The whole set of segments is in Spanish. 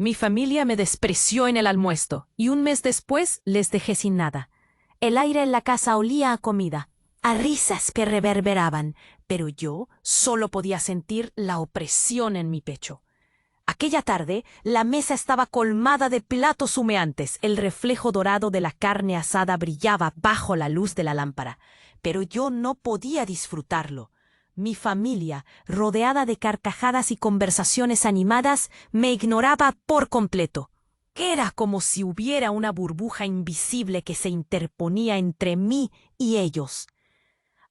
Mi familia me despreció en el almuerzo y un mes después les dejé sin nada. El aire en la casa olía a comida, a risas que reverberaban, pero yo solo podía sentir la opresión en mi pecho. Aquella tarde, la mesa estaba colmada de platos humeantes. El reflejo dorado de la carne asada brillaba bajo la luz de la lámpara, pero yo no podía disfrutarlo. Mi familia, rodeada de carcajadas y conversaciones animadas, me ignoraba por completo. Era como si hubiera una burbuja invisible que se interponía entre mí y ellos.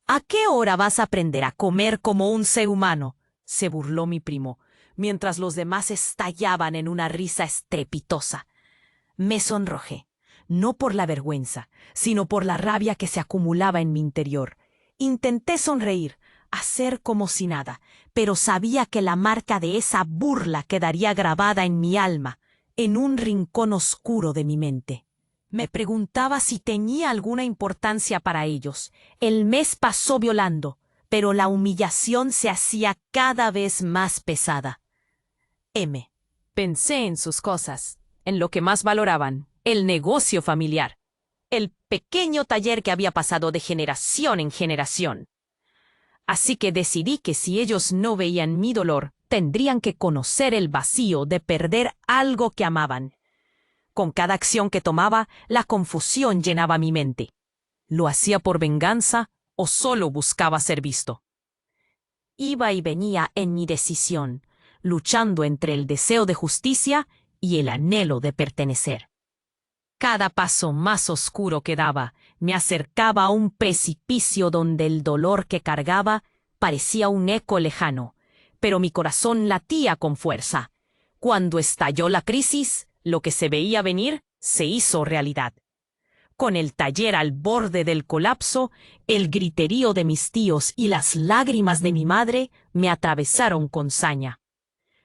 ¿A qué hora vas a aprender a comer como un ser humano?, se burló mi primo, mientras los demás estallaban en una risa estrepitosa. Me sonrojé, no por la vergüenza, sino por la rabia que se acumulaba en mi interior. Intenté sonreír, hacer como si nada, pero sabía que la marca de esa burla quedaría grabada en mi alma, en un rincón oscuro de mi mente. Me preguntaba si tenía alguna importancia para ellos. El mes pasó volando, pero la humillación se hacía cada vez más pesada. Pensé en sus cosas, en lo que más valoraban, el negocio familiar, el pequeño taller que había pasado de generación en generación. Así que decidí que si ellos no veían mi dolor, tendrían que conocer el vacío de perder algo que amaban. Con cada acción que tomaba, la confusión llenaba mi mente. ¿Lo hacía por venganza o solo buscaba ser visto? Iba y venía en mi decisión, luchando entre el deseo de justicia y el anhelo de pertenecer. Cada paso más oscuro que daba me acercaba a un precipicio donde el dolor que cargaba parecía un eco lejano, pero mi corazón latía con fuerza. Cuando estalló la crisis, lo que se veía venir se hizo realidad. Con el taller al borde del colapso, el griterío de mis tíos y las lágrimas de mi madre me atravesaron con saña.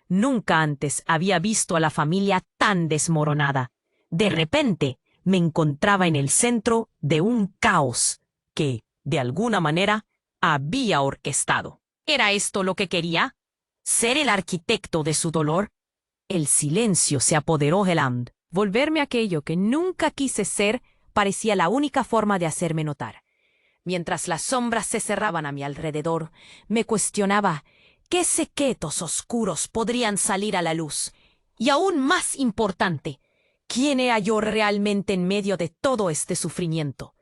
Nunca antes había visto a la familia tan desmoronada. De repente, me encontraba en el centro de un caos que, de alguna manera, había orquestado. ¿Era esto lo que quería? ¿Ser el arquitecto de su dolor? El silencio se apoderó de Land. Volverme aquello que nunca quise ser parecía la única forma de hacerme notar. Mientras las sombras se cerraban a mi alrededor, me cuestionaba qué secretos oscuros podrían salir a la luz. Y aún más importante, ¿quién era yo realmente en medio de todo este sufrimiento?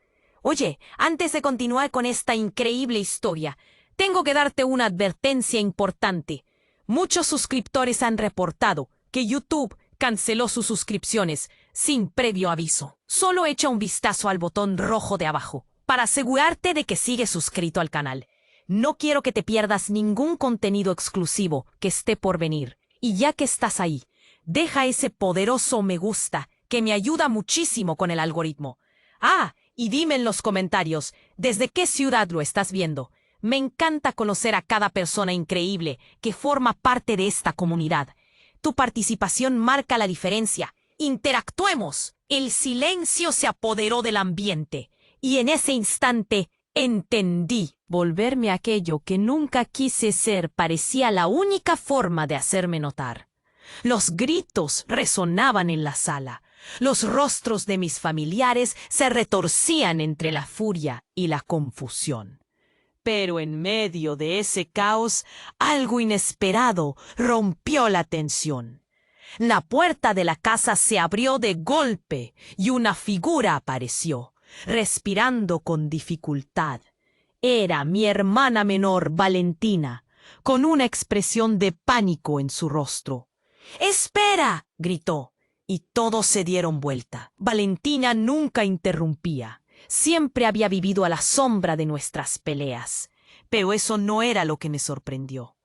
Oye, antes de continuar con esta increíble historia, tengo que darte una advertencia importante. Muchos suscriptores han reportado que YouTube canceló sus suscripciones sin previo aviso. Solo echa un vistazo al botón rojo de abajo para asegurarte de que sigues suscrito al canal. No quiero que te pierdas ningún contenido exclusivo que esté por venir. Y ya que estás ahí, deja ese poderoso me gusta que me ayuda muchísimo con el algoritmo. Y dime en los comentarios desde qué ciudad lo estás viendo. Me encanta conocer a cada persona increíble que forma parte de esta comunidad. Tu participación marca la diferencia. ¡Interactuemos! El silencio se apoderó del ambiente, y en ese instante entendí. Volverme aquello que nunca quise ser parecía la única forma de hacerme notar. Los gritos resonaban en la sala. Los rostros de mis familiares se retorcían entre la furia y la confusión. Pero en medio de ese caos, algo inesperado rompió la tensión. La puerta de la casa se abrió de golpe y una figura apareció, respirando con dificultad. Era mi hermana menor, Valentina, con una expresión de pánico en su rostro. ¡Espera!, gritó, y todos se dieron vuelta. Valentina nunca interrumpía. Siempre había vivido a la sombra de nuestras peleas. Pero eso no era lo que me sorprendió.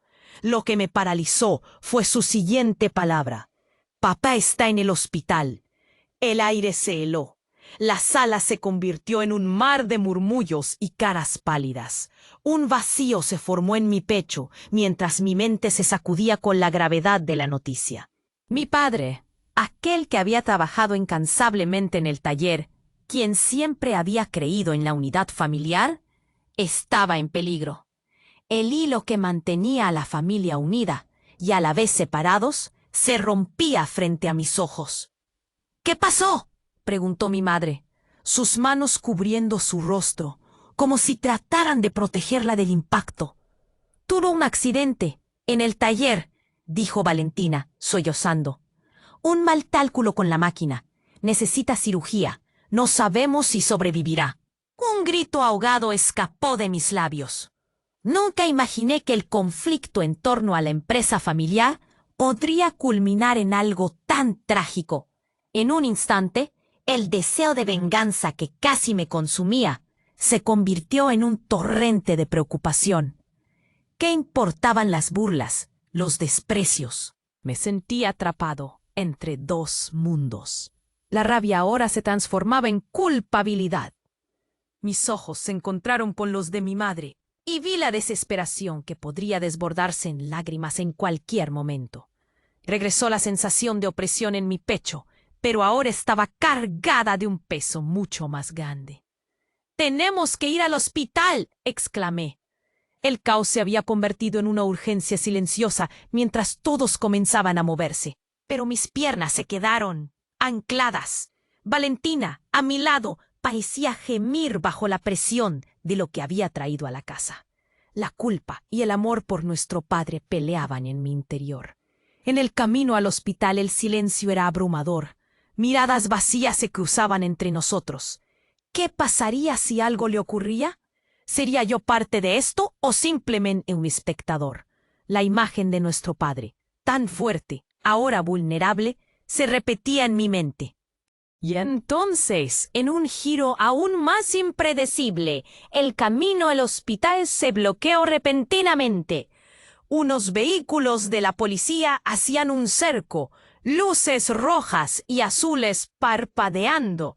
Lo que me paralizó fue su siguiente palabra. «Papá está en el hospital». El aire se heló. La sala se convirtió en un mar de murmullos y caras pálidas. Un vacío se formó en mi pecho mientras mi mente se sacudía con la gravedad de la noticia. Mi padre, aquel que había trabajado incansablemente en el taller, quien siempre había creído en la unidad familiar, estaba en peligro. El hilo que mantenía a la familia unida y a la vez separados se rompía frente a mis ojos. ¿Qué pasó?, preguntó mi madre, sus manos cubriendo su rostro, como si trataran de protegerla del impacto. Tuvo un accidente en el taller, dijo Valentina, sollozando. Un mal cálculo con la máquina. Necesita cirugía. No sabemos si sobrevivirá. Un grito ahogado escapó de mis labios. Nunca imaginé que el conflicto en torno a la empresa familiar podría culminar en algo tan trágico. En un instante, el deseo de venganza que casi me consumía se convirtió en un torrente de preocupación. ¿Qué importaban las burlas, los desprecios? Me sentí atrapado entre dos mundos. La rabia ahora se transformaba en culpabilidad. Mis ojos se encontraron con los de mi madre y vi la desesperación que podría desbordarse en lágrimas en cualquier momento. Regresó la sensación de opresión en mi pecho, pero ahora estaba cargada de un peso mucho más grande. «¡Tenemos que ir al hospital!», exclamé. El caos se había convertido en una urgencia silenciosa mientras todos comenzaban a moverse, pero mis piernas se quedaron ancladas. Valentina, a mi lado, parecía gemir bajo la presión de lo que había traído a la casa. La culpa y el amor por nuestro padre peleaban en mi interior. En el camino al hospital el silencio era abrumador. Miradas vacías se cruzaban entre nosotros. ¿Qué pasaría si algo le ocurría? ¿Sería yo parte de esto o simplemente un espectador? La imagen de nuestro padre, tan fuerte, ahora vulnerable, se repetía en mi mente. Y entonces, en un giro aún más impredecible, el camino al hospital se bloqueó repentinamente. Unos vehículos de la policía hacían un cerco, luces rojas y azules parpadeando.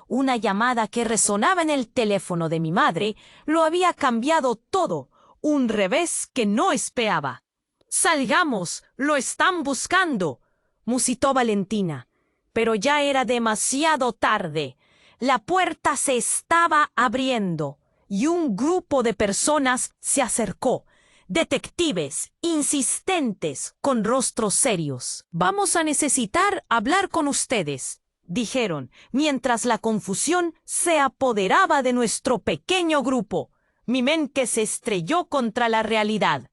Una llamada que resonaba en el teléfono de mi madre lo había cambiado todo, un revés que no esperaba. «¡Salgamos! ¡Lo están buscando!», musitó Valentina. Pero ya era demasiado tarde. La puerta se estaba abriendo y un grupo de personas se acercó. Detectives, insistentes, con rostros serios. «Vamos a necesitar hablar con ustedes», dijeron, mientras la confusión se apoderaba de nuestro pequeño grupo. Mi mente se estrelló contra la realidad.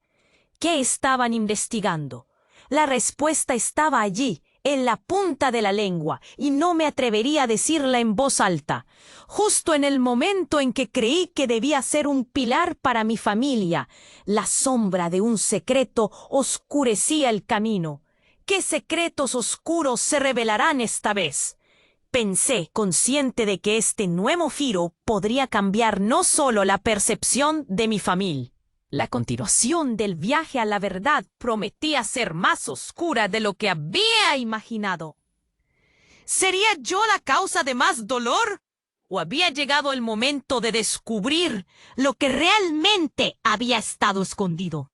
¿Qué estaban investigando? La respuesta estaba allí, en la punta de la lengua, y no me atrevería a decirla en voz alta. Justo en el momento en que creí que debía ser un pilar para mi familia, la sombra de un secreto oscurecía el camino. ¿Qué secretos oscuros se revelarán esta vez? Pensé, consciente de que este nuevo giro podría cambiar no solo la percepción de mi familia. La continuación del viaje a la verdad prometía ser más oscura de lo que había imaginado. ¿Sería yo la causa de más dolor? ¿O había llegado el momento de descubrir lo que realmente había estado escondido?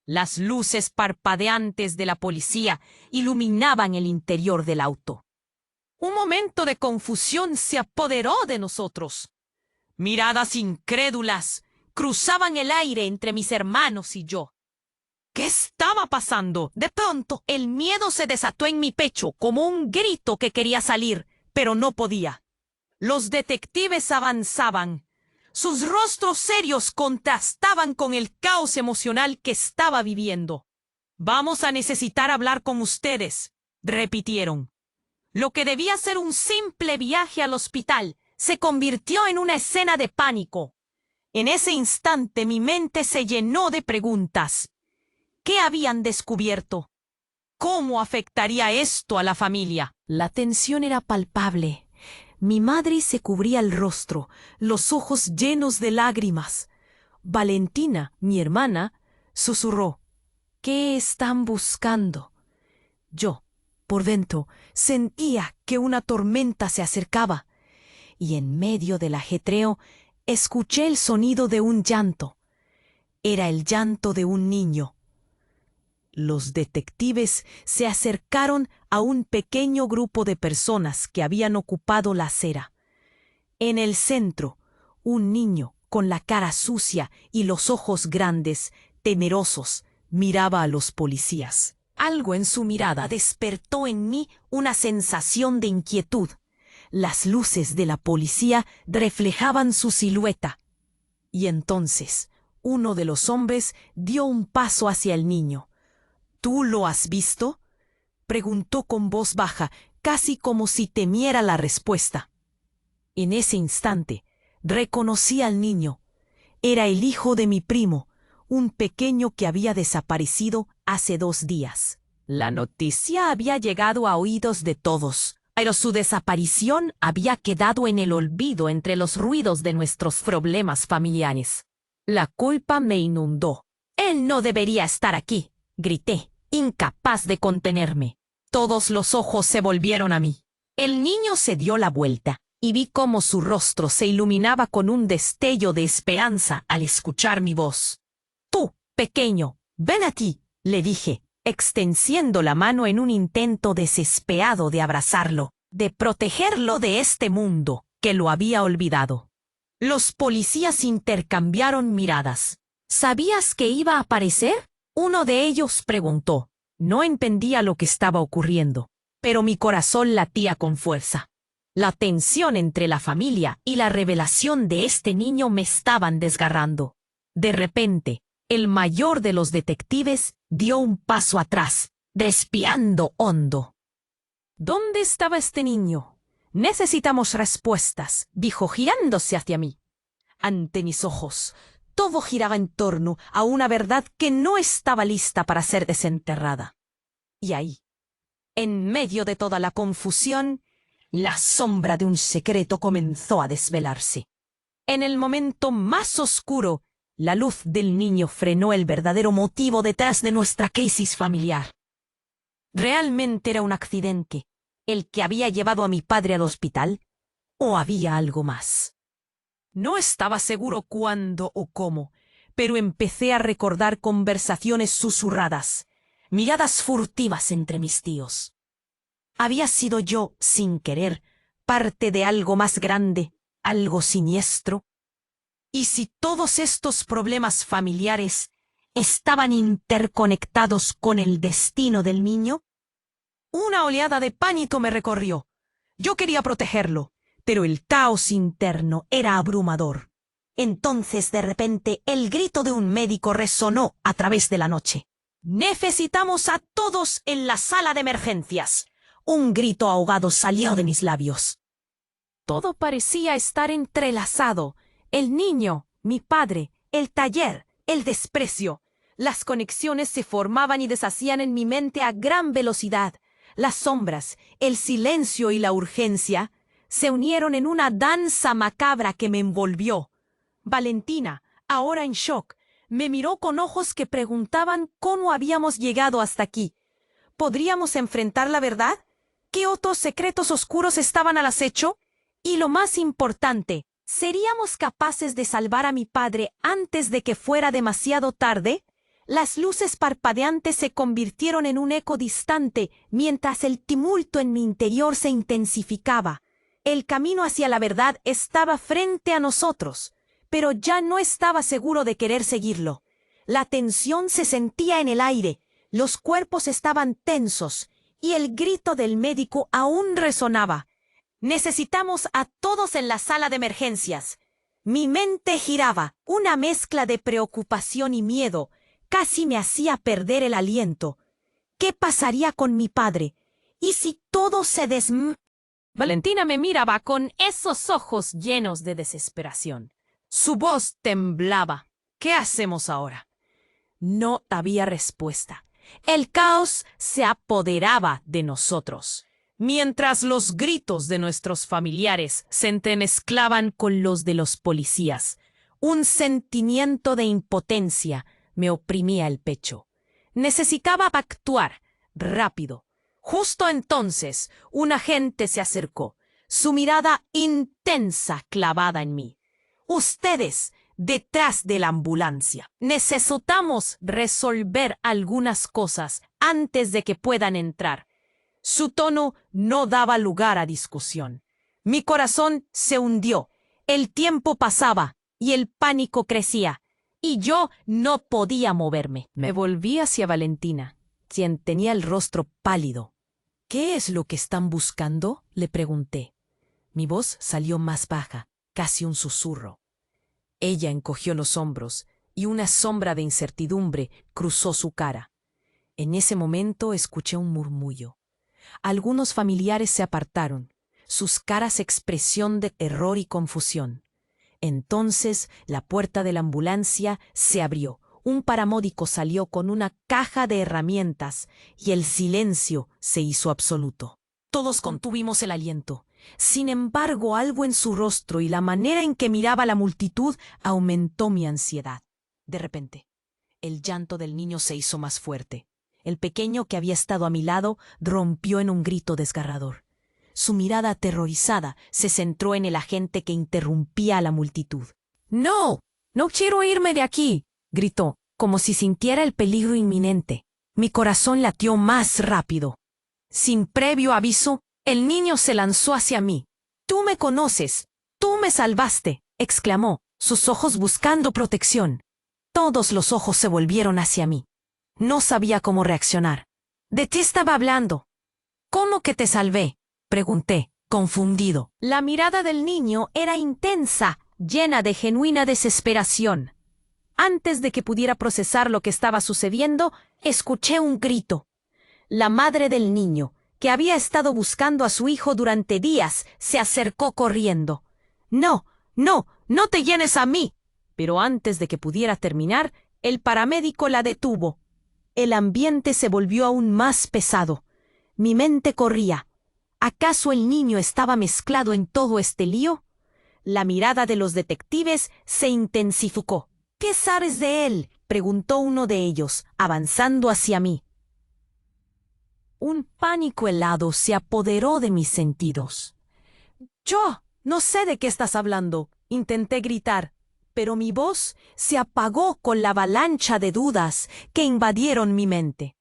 Las luces parpadeantes de la policía iluminaban el interior del auto. Un momento de confusión se apoderó de nosotros. Miradas incrédulas cruzaban el aire entre mis hermanos y yo. ¿Qué estaba pasando? De pronto, el miedo se desató en mi pecho como un grito que quería salir, pero no podía. Los detectives avanzaban. Sus rostros serios contrastaban con el caos emocional que estaba viviendo. «Vamos a necesitar hablar con ustedes», repitieron. Lo que debía ser un simple viaje al hospital se convirtió en una escena de pánico. En ese instante mi mente se llenó de preguntas. ¿Qué habían descubierto? ¿Cómo afectaría esto a la familia? La tensión era palpable. Mi madre se cubría el rostro, los ojos llenos de lágrimas. Valentina, mi hermana, susurró: «¿Qué están buscando?». Yo, por dentro, sentía que una tormenta se acercaba, y en medio del ajetreo escuché el sonido de un llanto. Era el llanto de un niño. Los detectives se acercaron a un pequeño grupo de personas que habían ocupado la acera. En el centro, un niño con la cara sucia y los ojos grandes, temerosos, miraba a los policías. Algo en su mirada despertó en mí una sensación de inquietud. Las luces de la policía reflejaban su silueta. Y entonces, uno de los hombres dio un paso hacia el niño. ¿Tú lo has visto?, preguntó con voz baja, casi como si temiera la respuesta. En ese instante, reconocí al niño. Era el hijo de mi primo, un pequeño que había desaparecido hace 2 días. La noticia había llegado a oídos de todos, pero su desaparición había quedado en el olvido entre los ruidos de nuestros problemas familiares. La culpa me inundó. «Él no debería estar aquí», grité, incapaz de contenerme. Todos los ojos se volvieron a mí. El niño se dio la vuelta y vi cómo su rostro se iluminaba con un destello de esperanza al escuchar mi voz. «Tú, pequeño, ven aquí», le dije, extendiendo la mano en un intento desesperado de abrazarlo, de protegerlo de este mundo que lo había olvidado. Los policías intercambiaron miradas. «¿Sabías que iba a aparecer?», uno de ellos preguntó. No entendía lo que estaba ocurriendo, pero mi corazón latía con fuerza. La tensión entre la familia y la revelación de este niño me estaban desgarrando. De repente, el mayor de los detectives dio un paso atrás, respirando hondo. «¿Dónde estaba este niño? Necesitamos respuestas», dijo girándose hacia mí. Ante mis ojos, todo giraba en torno a una verdad que no estaba lista para ser desenterrada. Y ahí, en medio de toda la confusión, la sombra de un secreto comenzó a desvelarse. En el momento más oscuro, la luz del niño frenó el verdadero motivo detrás de nuestra crisis familiar. ¿Realmente era un accidente el que había llevado a mi padre al hospital? ¿O había algo más? No estaba seguro cuándo o cómo, pero empecé a recordar conversaciones susurradas, miradas furtivas entre mis tíos. ¿Había sido yo, sin querer, parte de algo más grande, algo siniestro? ¿Y si todos estos problemas familiares estaban interconectados con el destino del niño? Una oleada de pánico me recorrió. Yo quería protegerlo, pero el caos interno era abrumador. Entonces, de repente, el grito de un médico resonó a través de la noche. «Necesitamos a todos en la sala de emergencias». Un grito ahogado salió de mis labios. Todo parecía estar entrelazado. El niño, mi padre, el taller, el desprecio. Las conexiones se formaban y deshacían en mi mente a gran velocidad. Las sombras, el silencio y la urgencia se unieron en una danza macabra que me envolvió. Valentina, ahora en shock, me miró con ojos que preguntaban cómo habíamos llegado hasta aquí. ¿Podríamos enfrentar la verdad? ¿Qué otros secretos oscuros estaban al acecho? Y lo más importante, ¿seríamos capaces de salvar a mi padre antes de que fuera demasiado tarde? Las luces parpadeantes se convirtieron en un eco distante mientras el tumulto en mi interior se intensificaba. El camino hacia la verdad estaba frente a nosotros, pero ya no estaba seguro de querer seguirlo. La tensión se sentía en el aire, los cuerpos estaban tensos y el grito del médico aún resonaba. «Necesitamos a todos en la sala de emergencias». Mi mente giraba, una mezcla de preocupación y miedo. Casi me hacía perder el aliento. ¿Qué pasaría con mi padre? ¿Y si todo se Valentina me miraba con esos ojos llenos de desesperación. Su voz temblaba. «¿Qué hacemos ahora?» No había respuesta. El caos se apoderaba de nosotros, mientras los gritos de nuestros familiares se entremezclaban con los de los policías. Un sentimiento de impotencia me oprimía el pecho. Necesitaba actuar rápido. Justo entonces, un agente se acercó, su mirada intensa clavada en mí. «Ustedes, detrás de la ambulancia. Necesitamos resolver algunas cosas antes de que puedan entrar». Su tono no daba lugar a discusión. Mi corazón se hundió. El tiempo pasaba y el pánico crecía, y yo no podía moverme. Me volví hacia Valentina. quien tenía el rostro pálido. «¿Qué es lo que están buscando?», le pregunté. Mi voz salió más baja, casi un susurro. Ella encogió los hombros y una sombra de incertidumbre cruzó su cara. En ese momento escuché un murmullo. Algunos familiares se apartaron, sus caras expresión de terror y confusión. Entonces la puerta de la ambulancia se abrió. Un paramédico salió con una caja de herramientas y el silencio se hizo absoluto. Todos contuvimos el aliento. Sin embargo, algo en su rostro y la manera en que miraba a la multitud aumentó mi ansiedad. De repente, el llanto del niño se hizo más fuerte. El pequeño que había estado a mi lado rompió en un grito desgarrador. Su mirada aterrorizada se centró en el agente que interrumpía a la multitud. «¡No! ¡No quiero irme de aquí!», gritó, como si sintiera el peligro inminente. Mi corazón latió más rápido. Sin previo aviso, el niño se lanzó hacia mí. «¡Tú me conoces! ¡Tú me salvaste!», exclamó, sus ojos buscando protección. Todos los ojos se volvieron hacia mí. No sabía cómo reaccionar. «¿De qué estaba hablando?». «¿Cómo que te salvé?», pregunté, confundido. La mirada del niño era intensa, llena de genuina desesperación. Antes de que pudiera procesar lo que estaba sucediendo, escuché un grito. La madre del niño, que había estado buscando a su hijo durante días, se acercó corriendo. «¡No, no, no te llenes a mí!». Pero antes de que pudiera terminar, el paramédico la detuvo. El ambiente se volvió aún más pesado. Mi mente corría. ¿Acaso el niño estaba mezclado en todo este lío? La mirada de los detectives se intensificó. «¿Qué sabes de él?», preguntó uno de ellos, avanzando hacia mí. Un pánico helado se apoderó de mis sentidos. «Yo no sé de qué estás hablando», intenté gritar, pero mi voz se apagó con la avalancha de dudas que invadieron mi mente.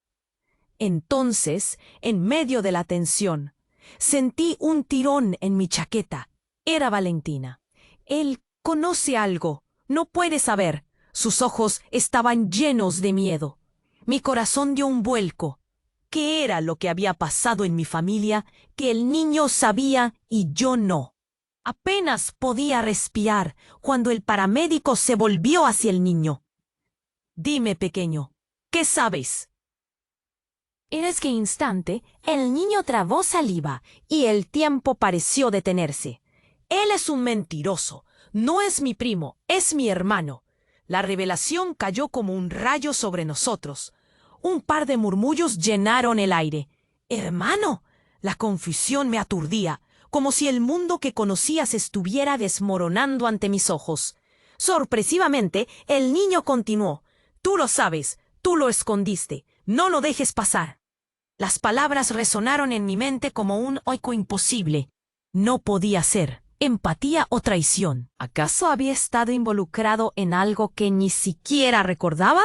Entonces, en medio de la tensión, sentí un tirón en mi chaqueta. Era Valentina. «Él conoce algo. No puede saber». Sus ojos estaban llenos de miedo. Mi corazón dio un vuelco. ¿Qué era lo que había pasado en mi familia que el niño sabía y yo no? Apenas podía respirar cuando el paramédico se volvió hacia el niño. «Dime, pequeño, ¿qué sabes?». En ese instante, el niño tragó saliva y el tiempo pareció detenerse. «Él es un mentiroso. No es mi primo, es mi hermano». La revelación cayó como un rayo sobre nosotros. Un par de murmullos llenaron el aire. «¿Hermano?». La confusión me aturdía, como si el mundo que conocía se estuviera desmoronando ante mis ojos. Sorpresivamente, el niño continuó. «Tú lo sabes, tú lo escondiste. No lo dejes pasar». Las palabras resonaron en mi mente como un eco imposible. No podía ser empatía o traición. ¿Acaso había estado involucrado en algo que ni siquiera recordaba?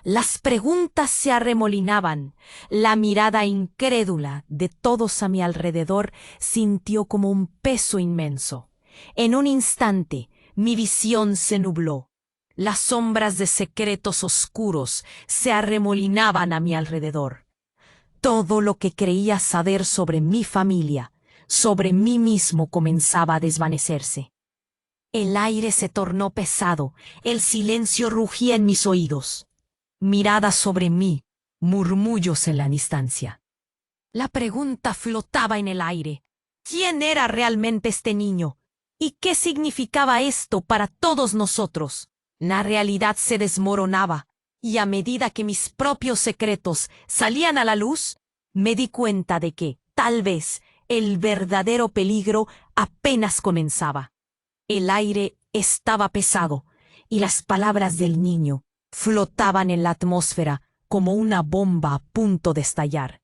Las preguntas se arremolinaban. La mirada incrédula de todos a mi alrededor sintió como un peso inmenso. En un instante, mi visión se nubló. Las sombras de secretos oscuros se arremolinaban a mi alrededor. Todo lo que creía saber sobre mi familia, sobre mí mismo, comenzaba a desvanecerse. El aire se tornó pesado, el silencio rugía en mis oídos. Miradas sobre mí, murmullos en la distancia. La pregunta flotaba en el aire. ¿Quién era realmente este niño? ¿Y qué significaba esto para todos nosotros? La realidad se desmoronaba, y a medida que mis propios secretos salían a la luz, me di cuenta de que, tal vez, el verdadero peligro apenas comenzaba. El aire estaba pesado, y las palabras del niño flotaban en la atmósfera como una bomba a punto de estallar.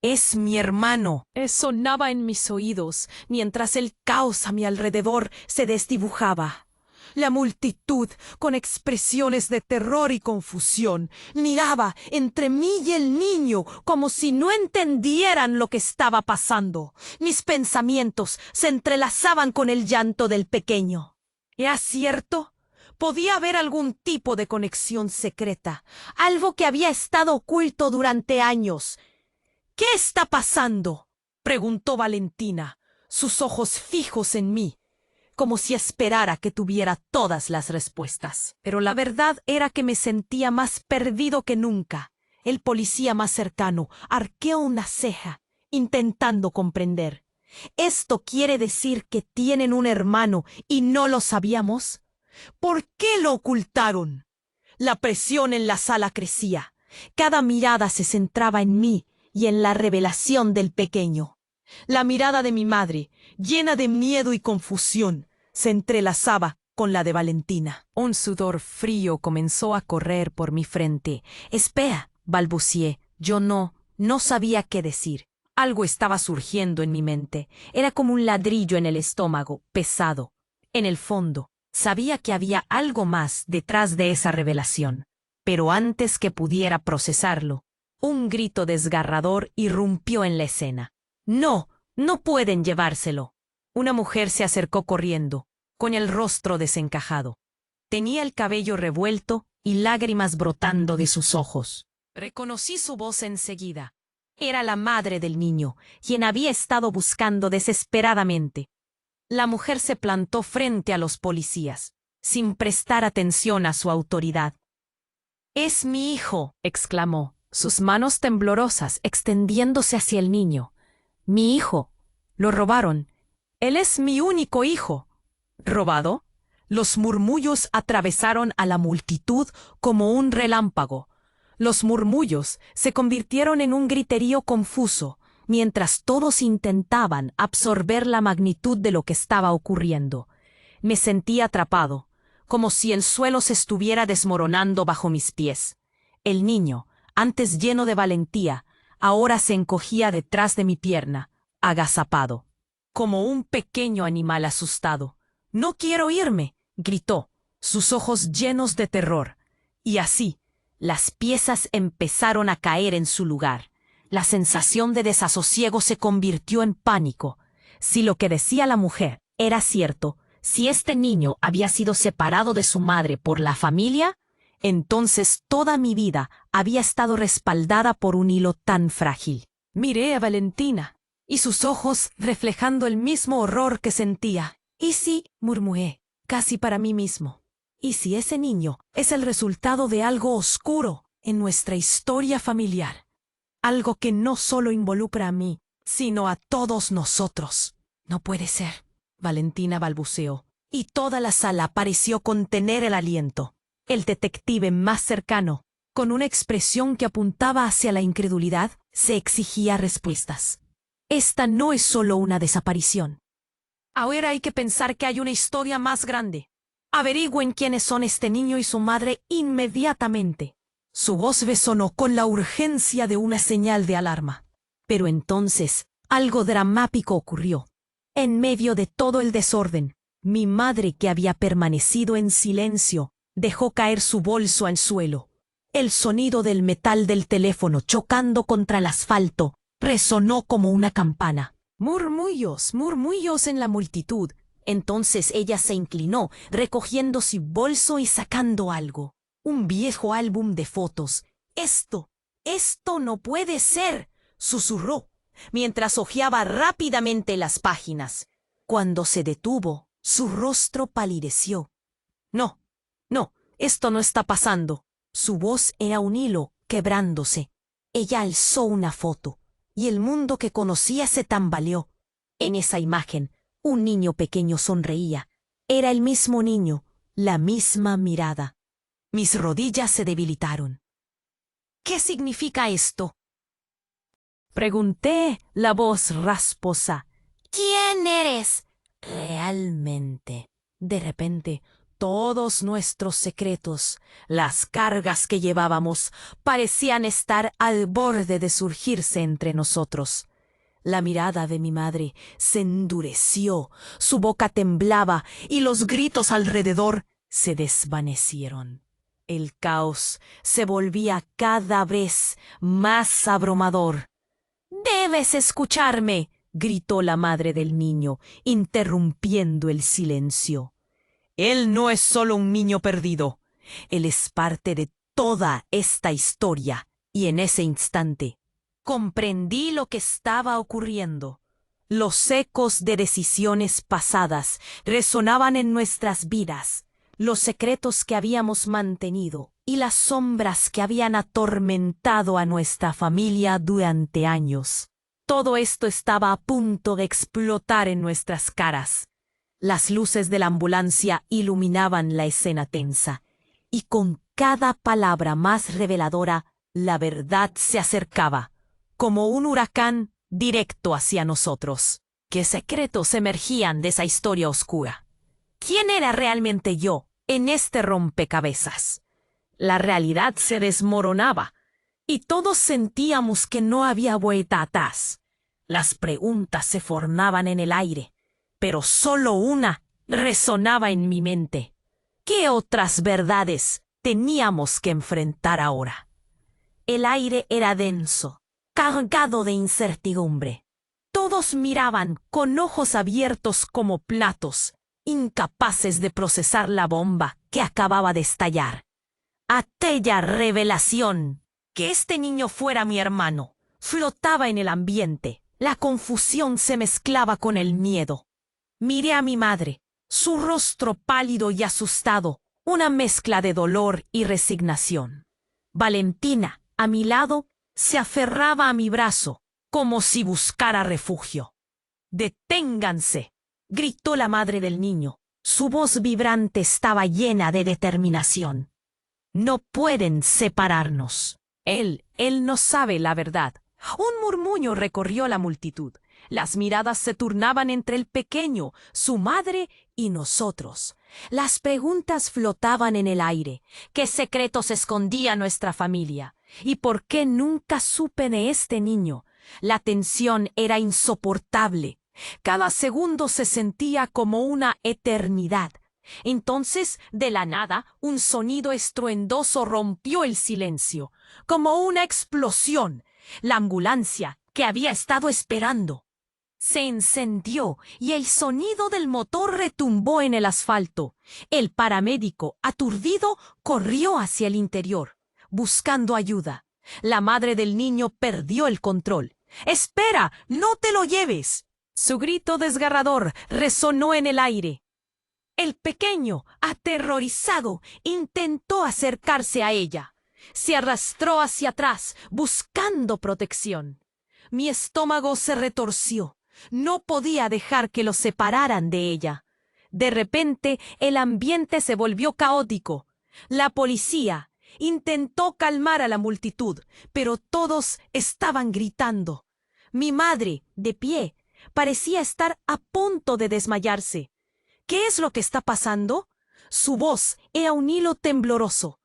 «Es mi hermano», sonaba en mis oídos, mientras el caos a mi alrededor se desdibujaba. La multitud, con expresiones de terror y confusión, miraba entre mí y el niño como si no entendieran lo que estaba pasando. Mis pensamientos se entrelazaban con el llanto del pequeño. «¿Es cierto? Podía haber algún tipo de conexión secreta, algo que había estado oculto durante años. ¿Qué está pasando?, preguntó Valentina, sus ojos fijos en mí, como si esperara que tuviera todas las respuestas. Pero la verdad era que me sentía más perdido que nunca. El policía más cercano arqueó una ceja, intentando comprender. ¿Esto quiere decir que tienen un hermano y no lo sabíamos? ¿Por qué lo ocultaron? La presión en la sala crecía. Cada mirada se centraba en mí y en la revelación del pequeño. La mirada de mi madre, llena de miedo y confusión, se entrelazaba con la de Valentina. Un sudor frío comenzó a correr por mi frente. «Espera», balbucié. Yo no sabía qué decir. Algo estaba surgiendo en mi mente. Era como un ladrillo en el estómago, pesado. En el fondo, sabía que había algo más detrás de esa revelación. Pero antes que pudiera procesarlo, un grito desgarrador irrumpió en la escena. «No, no pueden llevárselo». Una mujer se acercó corriendo, con el rostro desencajado. Tenía el cabello revuelto y lágrimas brotando de sus ojos. Reconocí su voz enseguida. Era la madre del niño, quien había estado buscando desesperadamente. La mujer se plantó frente a los policías, sin prestar atención a su autoridad. «Es mi hijo», exclamó, sus manos temblorosas extendiéndose hacia el niño. «Mi hijo. Lo robaron. Él es mi único hijo». «¿Robado?». Los murmullos atravesaron a la multitud como un relámpago. Los murmullos se convirtieron en un griterío confuso, mientras todos intentaban absorber la magnitud de lo que estaba ocurriendo. Me sentí atrapado, como si el suelo se estuviera desmoronando bajo mis pies. El niño, antes lleno de valentía, ahora se encogía detrás de mi pierna, agazapado, como un pequeño animal asustado. «No quiero irme», gritó, sus ojos llenos de terror. Y así, las piezas empezaron a caer en su lugar. La sensación de desasosiego se convirtió en pánico. Si lo que decía la mujer era cierto, si este niño había sido separado de su madre por la familia, entonces toda mi vida había estado respaldada por un hilo tan frágil. Miré a Valentina, y sus ojos reflejando el mismo horror que sentía. «¿Y si?», murmuré, casi para mí mismo. «¿Y si ese niño es el resultado de algo oscuro en nuestra historia familiar? Algo que no solo involucra a mí, sino a todos nosotros». «No puede ser», Valentina balbuceó, y toda la sala pareció contener el aliento. El detective más cercano, con una expresión que apuntaba hacia la incredulidad, se exigía respuestas. «Esta no es solo una desaparición. Ahora hay que pensar que hay una historia más grande. Averigüen quiénes son este niño y su madre inmediatamente». Su voz resonó con la urgencia de una señal de alarma. Pero entonces algo dramático ocurrió. En medio de todo el desorden, mi madre, que había permanecido en silencio, dejó caer su bolso al suelo. El sonido del metal del teléfono chocando contra el asfalto resonó como una campana. Murmullos, murmullos en la multitud. Entonces ella se inclinó, recogiendo su bolso y sacando algo. Un viejo álbum de fotos. «Esto no puede ser», susurró, mientras hojeaba rápidamente las páginas. Cuando se detuvo, su rostro palideció. «No, esto no está pasando». Su voz era un hilo quebrándose. Ella alzó una foto, y el mundo que conocía se tambaleó. En esa imagen, un niño pequeño sonreía. Era el mismo niño, la misma mirada. Mis rodillas se debilitaron. «¿Qué significa esto?», pregunté, la voz rasposa. «¿Quién eres realmente?». De repente, todos nuestros secretos, las cargas que llevábamos, parecían estar al borde de surgirse entre nosotros. La mirada de mi madre se endureció, su boca temblaba y los gritos alrededor se desvanecieron. El caos se volvía cada vez más abrumador. «Debes escucharme», gritó la madre del niño, interrumpiendo el silencio. Él no es solo un niño perdido. Él es parte de toda esta historia. Y en ese instante comprendí lo que estaba ocurriendo. Los ecos de decisiones pasadas resonaban en nuestras vidas, los secretos que habíamos mantenido y las sombras que habían atormentado a nuestra familia durante años. Todo esto estaba a punto de explotar en nuestras caras. Las luces de la ambulancia iluminaban la escena tensa, y con cada palabra más reveladora, la verdad se acercaba, como un huracán directo hacia nosotros. ¿Qué secretos emergían de esa historia oscura? ¿Quién era realmente yo en este rompecabezas? La realidad se desmoronaba, y todos sentíamos que no había vuelta atrás. Las preguntas se formaban en el aire, pero solo una resonaba en mi mente. ¿Qué otras verdades teníamos que enfrentar ahora? El aire era denso, cargado de incertidumbre. Todos miraban con ojos abiertos como platos, incapaces de procesar la bomba que acababa de estallar. Aquella revelación, que este niño fuera mi hermano, flotaba en el ambiente. La confusión se mezclaba con el miedo. Miré a mi madre, su rostro pálido y asustado, una mezcla de dolor y resignación. Valentina, a mi lado, se aferraba a mi brazo, como si buscara refugio. «¡Deténganse!», gritó la madre del niño. Su voz vibrante estaba llena de determinación. «No pueden separarnos. Él no sabe la verdad». Un murmullo recorrió la multitud. Las miradas se turnaban entre el pequeño, su madre y nosotros. Las preguntas flotaban en el aire. ¿Qué secretos escondía nuestra familia? ¿Y por qué nunca supe de este niño? La tensión era insoportable. Cada segundo se sentía como una eternidad. Entonces, de la nada, un sonido estruendoso rompió el silencio, como una explosión. La ambulancia, que había estado esperando, se encendió y el sonido del motor retumbó en el asfalto. El paramédico, aturdido, corrió hacia el interior, buscando ayuda. La madre del niño perdió el control. «¡Espera! ¡No te lo lleves!». Su grito desgarrador resonó en el aire. El pequeño, aterrorizado, intentó acercarse a ella. Se arrastró hacia atrás, buscando protección. Mi estómago se retorció. No podía dejar que lo separaran de ella. De repente, el ambiente se volvió caótico. La policía intentó calmar a la multitud, pero todos estaban gritando. Mi madre, de pie, parecía estar a punto de desmayarse. «¿Qué es lo que está pasando?». Su voz era un hilo tembloroso.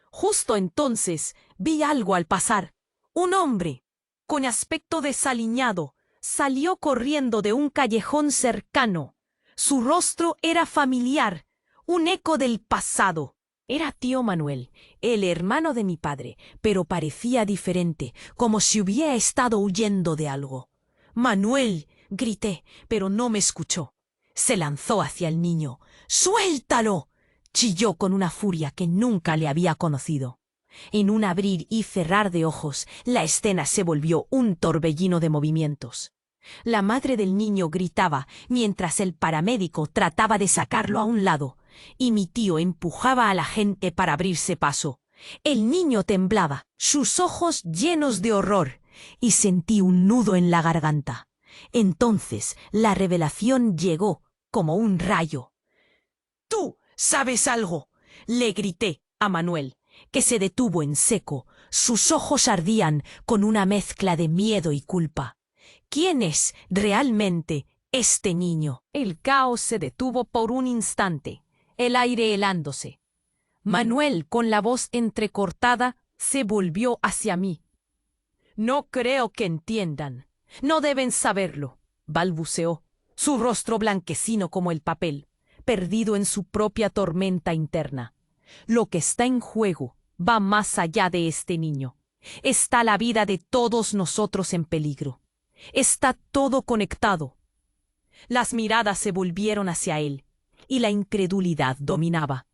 Justo entonces vi algo al pasar. Un hombre, con aspecto desaliñado, salió corriendo de un callejón cercano. Su rostro era familiar, un eco del pasado. Era tío Manuel, el hermano de mi padre, pero parecía diferente, como si hubiera estado huyendo de algo. «¡Manuel!», grité, pero no me escuchó. Se lanzó hacia el niño. «¡Suéltalo!», chilló con una furia que nunca le había conocido. En un abrir y cerrar de ojos, la escena se volvió un torbellino de movimientos. La madre del niño gritaba mientras el paramédico trataba de sacarlo a un lado, y mi tío empujaba a la gente para abrirse paso. El niño temblaba, sus ojos llenos de horror, y sentí un nudo en la garganta. Entonces la revelación llegó como un rayo. «¡Tú sabes algo!», le grité a Manuel, que se detuvo en seco. Sus ojos ardían con una mezcla de miedo y culpa. «¿Quién es realmente este niño?». El caos se detuvo por un instante, el aire helándose. Manuel, con la voz entrecortada, se volvió hacia mí. «No creo que entiendan. No deben saberlo», balbuceó, su rostro blanquecino como el papel, perdido en su propia tormenta interna. «Lo que está en juego va más allá de este niño. Está la vida de todos nosotros en peligro. Está todo conectado». Las miradas se volvieron hacia él. y la incredulidad dominaba.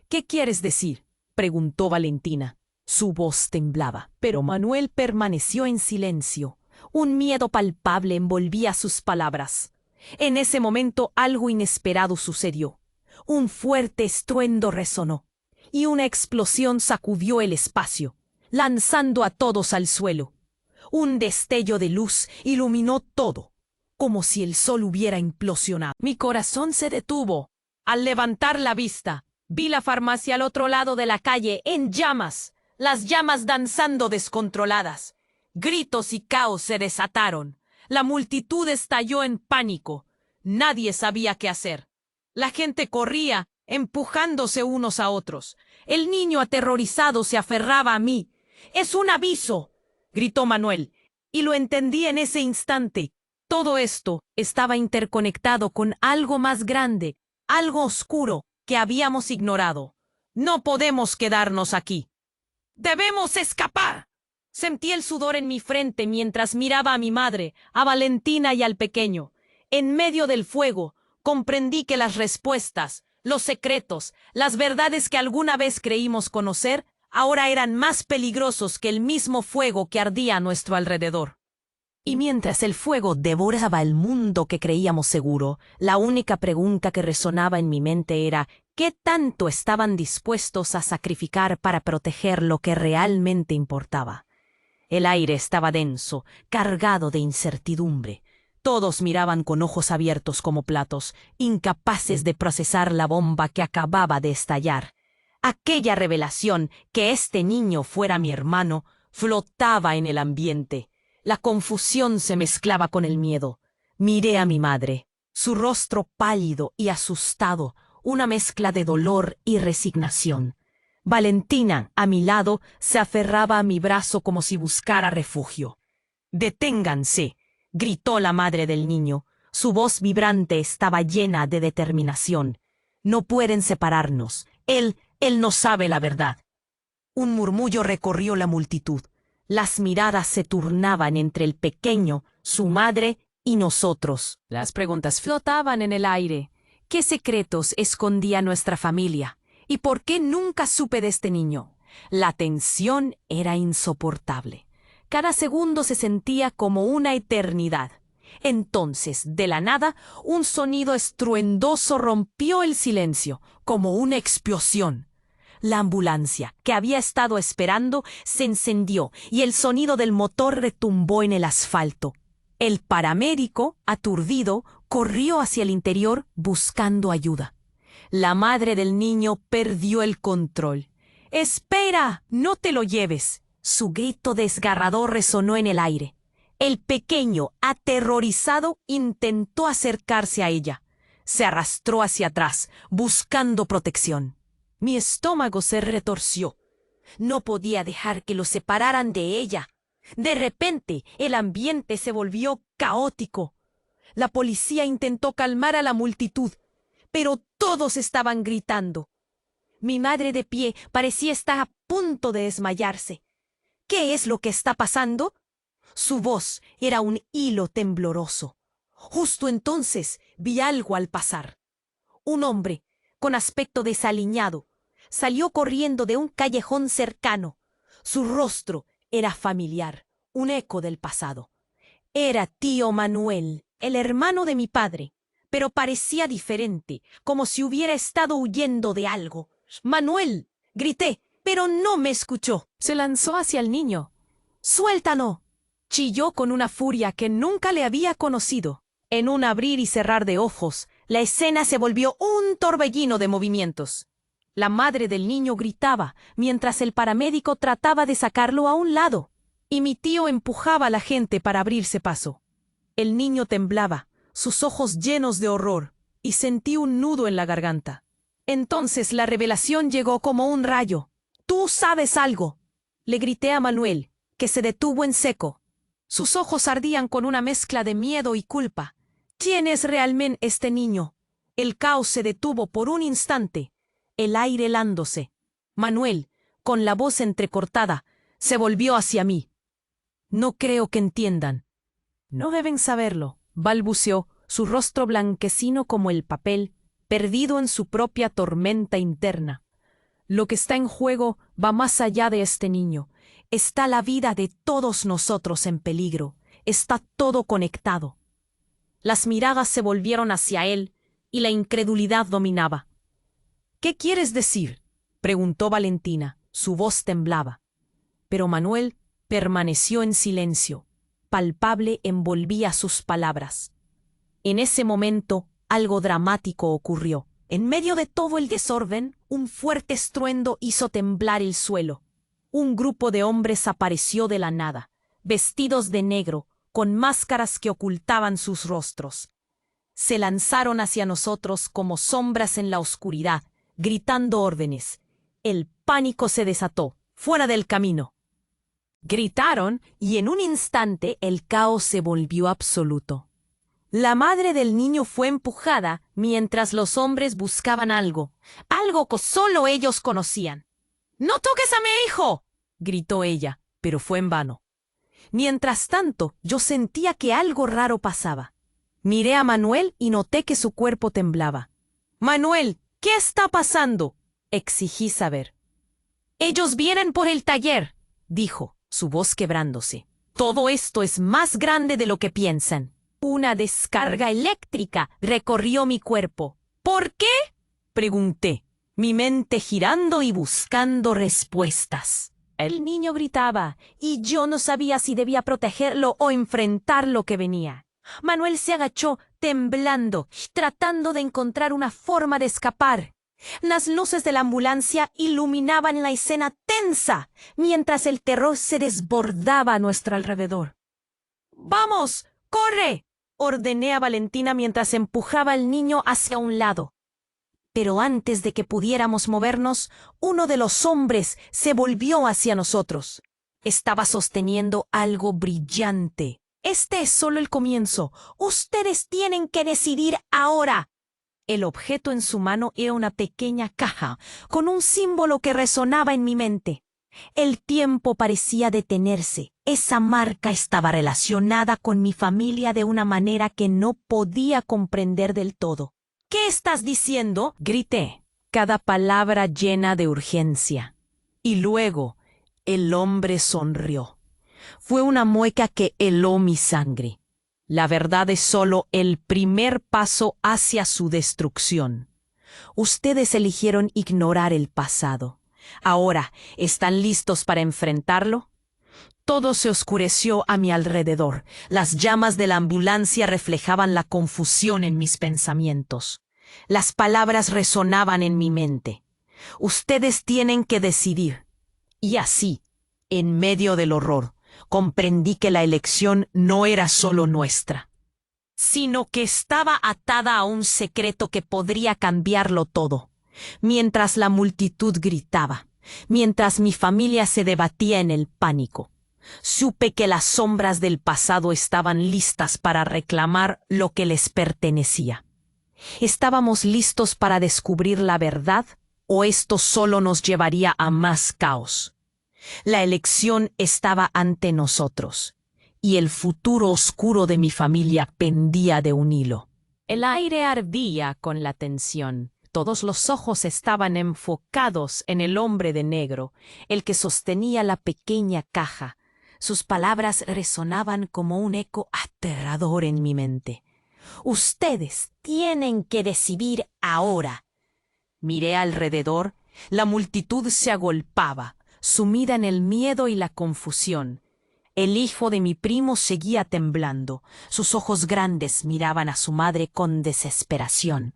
¿Qué quieres decir?, preguntó Valentina. Su voz temblaba, pero Manuel permaneció en silencio. Un miedo palpable envolvía sus palabras. En ese momento algo inesperado sucedió. Un fuerte estruendo resonó, y una explosión sacudió el espacio, lanzando a todos al suelo. Un destello de luz iluminó todo, como si el sol hubiera implosionado. Mi corazón se detuvo. Al levantar la vista, vi la farmacia al otro lado de la calle, en llamas, las llamas danzando descontroladas. Gritos y caos se desataron. La multitud estalló en pánico. Nadie sabía qué hacer. La gente corría, empujándose unos a otros. El niño aterrorizado se aferraba a mí. «¡Es un aviso!», gritó Manuel, y lo entendí en ese instante. Todo esto estaba interconectado con algo más grande, algo oscuro que habíamos ignorado. No podemos quedarnos aquí. ¡Debemos escapar! Sentí el sudor en mi frente mientras miraba a mi madre, a Valentina y al pequeño. En medio del fuego, comprendí que las respuestas, los secretos, las verdades que alguna vez creímos conocer, ahora eran más peligrosos que el mismo fuego que ardía a nuestro alrededor. Y mientras el fuego devoraba el mundo que creíamos seguro, la única pregunta que resonaba en mi mente era ¿qué tanto estaban dispuestos a sacrificar para proteger lo que realmente importaba? El aire estaba denso, cargado de incertidumbre. Todos miraban con ojos abiertos como platos, incapaces de procesar la bomba que acababa de estallar. Aquella revelación, que este niño fuera mi hermano, flotaba en el ambiente. La confusión se mezclaba con el miedo. Miré a mi madre, su rostro pálido y asustado, una mezcla de dolor y resignación. Valentina, a mi lado, se aferraba a mi brazo como si buscara refugio. «¡Deténganse!», gritó la madre del niño. Su voz vibrante estaba llena de determinación. «No pueden separarnos. Él no sabe la verdad». Un murmullo recorrió la multitud. Las miradas se turnaban entre el pequeño, su madre y nosotros. Las preguntas flotaban en el aire. ¿Qué secretos escondía nuestra familia? ¿Y por qué nunca supe de este niño? La tensión era insoportable. Cada segundo se sentía como una eternidad. Entonces, de la nada, un sonido estruendoso rompió el silencio, como una explosión. La ambulancia, que había estado esperando, se encendió y el sonido del motor retumbó en el asfalto. El paramédico, aturdido, corrió hacia el interior buscando ayuda. La madre del niño perdió el control. «¡Espera! ¡No te lo lleves!». Su grito desgarrador resonó en el aire. El pequeño, aterrorizado, intentó acercarse a ella. Se arrastró hacia atrás, buscando protección. Mi estómago se retorció. No podía dejar que lo separaran de ella. De repente, el ambiente se volvió caótico. La policía intentó calmar a la multitud, pero todos estaban gritando. Mi madre, de pie, parecía estar a punto de desmayarse. «¿Qué es lo que está pasando?». Su voz era un hilo tembloroso. Justo entonces vi algo al pasar. Un hombre, con aspecto desaliñado, salió corriendo de un callejón cercano. Su rostro era familiar, un eco del pasado. Era tío Manuel, el hermano de mi padre, pero parecía diferente, como si hubiera estado huyendo de algo. «¡Manuel!», grité, pero no me escuchó. Se lanzó hacia el niño. «¡Suéltalo!», chilló con una furia que nunca le había conocido. En un abrir y cerrar de ojos, la escena se volvió un torbellino de movimientos. La madre del niño gritaba, mientras el paramédico trataba de sacarlo a un lado, y mi tío empujaba a la gente para abrirse paso. El niño temblaba, sus ojos llenos de horror, y sentí un nudo en la garganta. Entonces la revelación llegó como un rayo. «¡Tú sabes algo!», le grité a Manuel, que se detuvo en seco. Sus ojos ardían con una mezcla de miedo y culpa. «¿Quién es realmente este niño?». El caos se detuvo por un instante, el aire helándose. Manuel, con la voz entrecortada, se volvió hacia mí. «No creo que entiendan». «No deben saberlo», balbuceó, su rostro blanquecino como el papel. perdido en su propia tormenta interna. Lo que está en juego va más allá de este niño. Está la vida de todos nosotros en peligro. Está todo conectado. Las miradas se volvieron hacia él y la incredulidad dominaba. ¿Qué quieres decir?, preguntó Valentina. Su voz temblaba. Pero Manuel permaneció en silencio. Palpable envolvía sus palabras. En ese momento, algo dramático ocurrió. En medio de todo el desorden, un fuerte estruendo hizo temblar el suelo. Un grupo de hombres apareció de la nada, vestidos de negro, con máscaras que ocultaban sus rostros. Se lanzaron hacia nosotros como sombras en la oscuridad, gritando órdenes. El pánico se desató, fuera del camino. Gritaron y en un instante el caos se volvió absoluto. La madre del niño fue empujada mientras los hombres buscaban algo que solo ellos conocían. «¡No toques a mi hijo!», gritó ella, pero fue en vano. Mientras tanto, yo sentía que algo raro pasaba. Miré a Manuel y noté que su cuerpo temblaba. «Manuel, ¿qué está pasando?», exigí saber. «Ellos vienen por el taller», dijo, su voz quebrándose. «Todo esto es más grande de lo que piensan». Una descarga eléctrica recorrió mi cuerpo. «¿Por qué?», pregunté, mi mente girando y buscando respuestas. El niño gritaba, y yo no sabía si debía protegerlo o enfrentar lo que venía. Manuel se agachó, temblando, tratando de encontrar una forma de escapar. Las luces de la ambulancia iluminaban la escena tensa, mientras el terror se desbordaba a nuestro alrededor. «¡Vamos! ¡Corre!», ordené a Valentina mientras empujaba al niño hacia un lado. Pero antes de que pudiéramos movernos, uno de los hombres se volvió hacia nosotros. Estaba sosteniendo algo brillante. «Este es solo el comienzo. Ustedes tienen que decidir ahora». El objeto en su mano era una pequeña caja, con un símbolo que resonaba en mi mente. El tiempo parecía detenerse. Esa marca estaba relacionada con mi familia de una manera que no podía comprender del todo. «¿Qué estás diciendo?», grité, cada palabra llena de urgencia. Y luego el hombre sonrió. Fue una mueca que heló mi sangre. La verdad es solo el primer paso hacia su destrucción. Ustedes eligieron ignorar el pasado. Ahora, ¿están listos para enfrentarlo? Todo se oscureció a mi alrededor. Las llamas de la ambulancia reflejaban la confusión en mis pensamientos. Las palabras resonaban en mi mente. Ustedes tienen que decidir. Y así, en medio del horror, comprendí que la elección no era solo nuestra, sino que estaba atada a un secreto que podría cambiarlo todo. Mientras la multitud gritaba, mientras mi familia se debatía en el pánico, supe que las sombras del pasado estaban listas para reclamar lo que les pertenecía. ¿Estábamos listos para descubrir la verdad o esto solo nos llevaría a más caos? La elección estaba ante nosotros, y el futuro oscuro de mi familia pendía de un hilo. El aire ardía con la tensión. Todos los ojos estaban enfocados en el hombre de negro, el que sostenía la pequeña caja. Sus palabras resonaban como un eco aterrador en mi mente. «Ustedes tienen que decidir ahora». Miré alrededor. La multitud se agolpaba, sumida en el miedo y la confusión. El hijo de mi primo seguía temblando. Sus ojos grandes miraban a su madre con desesperación.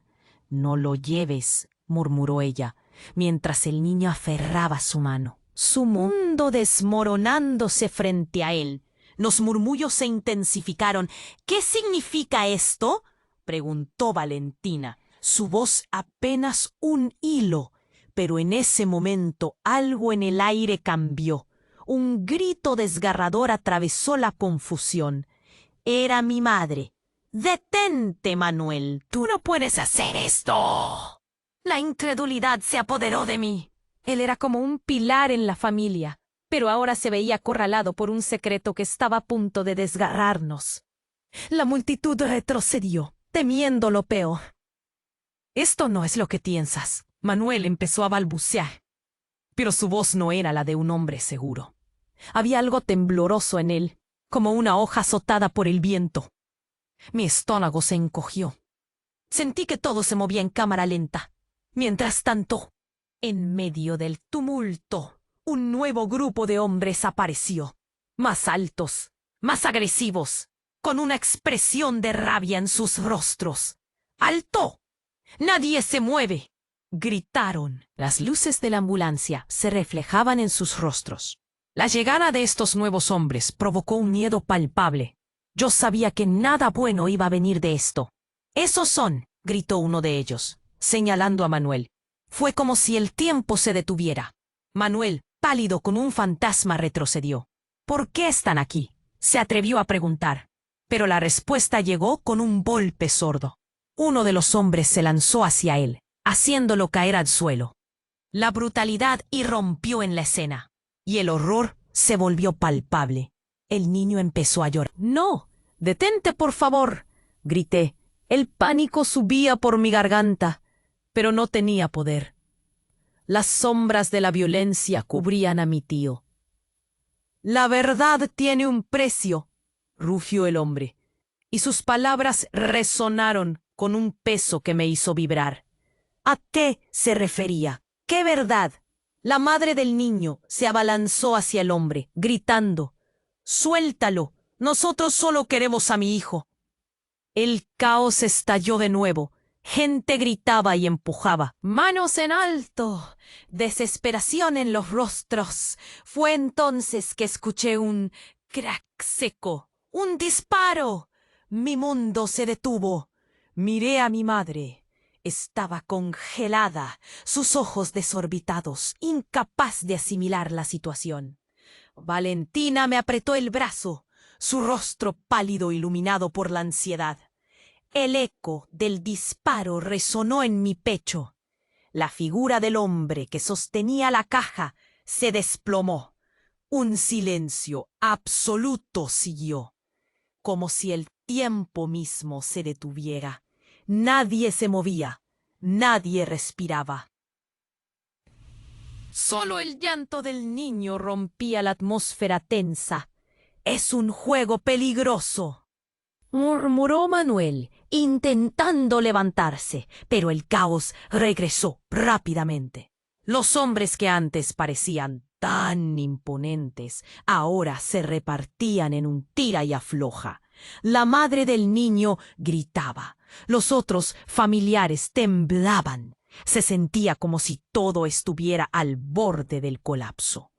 «No lo lleves», murmuró ella, mientras el niño aferraba su mano. Su mundo desmoronándose frente a él. Los murmullos se intensificaron. «¿Qué significa esto?», preguntó Valentina. Su voz apenas un hilo, pero en ese momento algo en el aire cambió. Un grito desgarrador atravesó la confusión. Era mi madre. «¡Detente, Manuel! ¡Tú no puedes hacer esto!». La incredulidad se apoderó de mí. Él era como un pilar en la familia, pero ahora se veía acorralado por un secreto que estaba a punto de desgarrarnos. La multitud retrocedió, temiendo lo peor. Esto no es lo que piensas. Manuel empezó a balbucear, pero su voz no era la de un hombre seguro. Había algo tembloroso en él, como una hoja azotada por el viento. Mi estómago se encogió. Sentí que todo se movía en cámara lenta. Mientras tanto, en medio del tumulto, un nuevo grupo de hombres apareció, más altos, más agresivos, con una expresión de rabia en sus rostros. ¡Alto! ¡Nadie se mueve! Gritaron. Las luces de la ambulancia se reflejaban en sus rostros. La llegada de estos nuevos hombres provocó un miedo palpable. Yo sabía que nada bueno iba a venir de esto. «¡Esos son!», gritó uno de ellos, señalando a Manuel. Fue como si el tiempo se detuviera. Manuel, pálido como un fantasma, retrocedió. «¿Por qué están aquí?», se atrevió a preguntar. Pero la respuesta llegó con un golpe sordo. Uno de los hombres se lanzó hacia él, haciéndolo caer al suelo. La brutalidad irrumpió en la escena, y el horror se volvió palpable. El niño empezó a llorar. «¡No! ¡Detente, por favor!», grité. El pánico subía por mi garganta, pero no tenía poder. Las sombras de la violencia cubrían a mi tío. «La verdad tiene un precio», rugió el hombre, y sus palabras resonaron con un peso que me hizo vibrar. ¿A qué se refería? ¿Qué verdad? La madre del niño se abalanzó hacia el hombre, gritando: «¡Suéltalo! Nosotros solo queremos a mi hijo». El caos estalló de nuevo. Gente gritaba y empujaba. Manos en alto. Desesperación en los rostros. Fue entonces que escuché un crack seco. ¡Un disparo! Mi mundo se detuvo. Miré a mi madre. Estaba congelada, sus ojos desorbitados, incapaz de asimilar la situación. Valentina me apretó el brazo, su rostro pálido iluminado por la ansiedad. El eco del disparo resonó en mi pecho. La figura del hombre que sostenía la caja se desplomó. Un silencio absoluto siguió, como si el tiempo mismo se detuviera. Nadie se movía, nadie respiraba. Solo el llanto del niño rompía la atmósfera tensa. «Es un juego peligroso», murmuró Manuel, intentando levantarse, pero el caos regresó rápidamente. Los hombres que antes parecían tan imponentes, ahora se repartían en un tira y afloja. La madre del niño gritaba. Los otros familiares temblaban. Se sentía como si todo estuviera al borde del colapso.